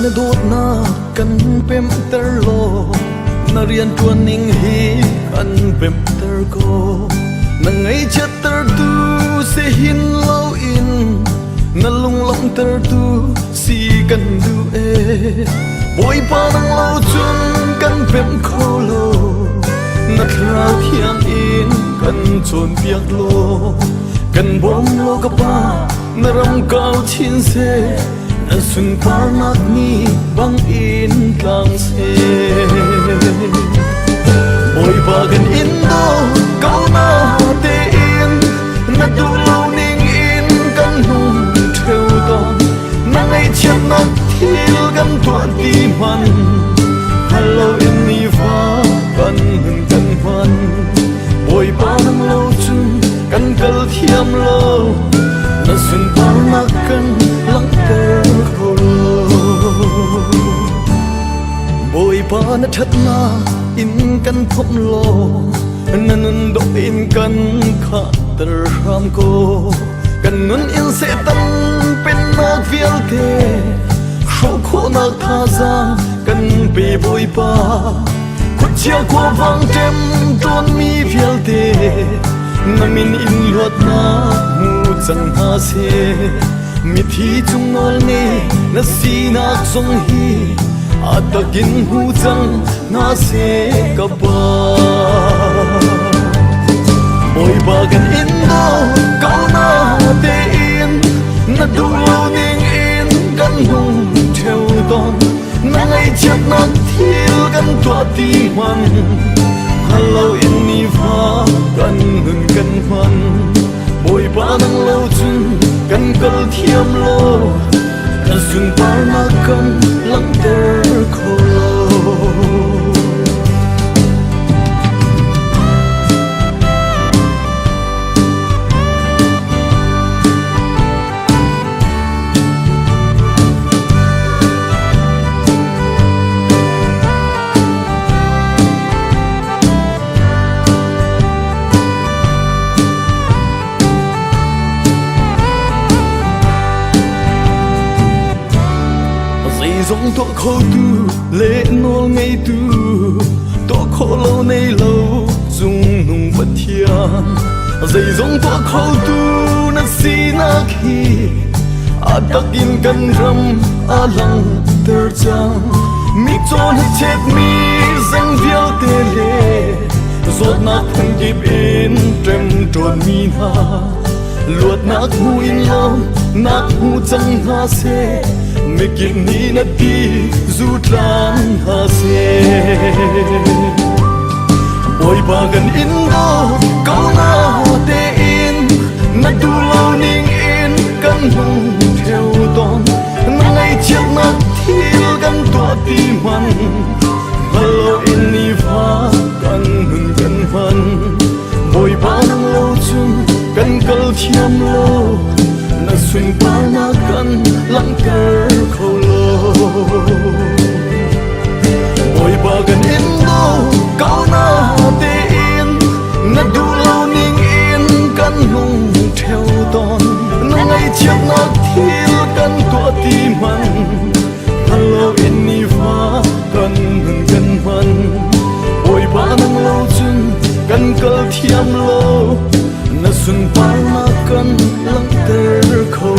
na dot na kan pem ter lo na rian tuan ning hi kan pem ter ko na ngai chat ter tu se hin lo in na lung long ter tu si kan du e boy pa nang lo chun kan pem ko lo na khrau thiang in kan chon piak lo kan bom lo ka pa na ram kau chin se na sun par nak ni bang in tlang se boy pa kan in do kau na te in na du lo ning in kan hung theo ton na ngai chat nak thil kan tua ti man hello in ni fa kan hun kan man boy pa nang lo chun kan kal thiam lo na sun par nak kan lang ter ko boy pa na that na in kan phom lo na nun do in kan kha ter ram ko kan nun in se tan pen nak vial te kho kho nak tha za kan pe boy pa khut chia kwa vang tem ton mi vial te na min in lot na mu chang ha se mi thi chung nol ne na si nak song hi atakin hu chang na se ka pa boy ba kan in do kau na te in na du lo ning in kan hung theo ton na ngai chat nak thil kan tua ti man hello in ni fa kan hun kan man boy pa nang lo chun kan kal thiam lo na sun par na kan lang ter ko dòng to khâu tu lệ nô ngay tu to khâu lâu nay lâu dung nung bất thian dây dòng to khâu tu na si na khi a tắc in kan ram a lang ter chang mi chon chết mi danh vial te le zot na thang dip in trem tròn mi na luat na hu in long na hu chang ha se me kin ni na ti zu tlan ha se boy ba gan in do kau na te in na du lo ning in kan hung theo ton na ngai chiak na thil kan tua ti man hello in ni fa kan hun kan man boy ba nang lo chun kan kal thiam lo na sun pa na kan lang ter ko lo boy ba gan in do kau na te in na du lo ning in kan hung theo ton na ngai chiak na thil kan tua ti man hello in ni fa kan hun kan man boy ba nang lo chun kan kal thiam lo na sun par na kan lang ter ko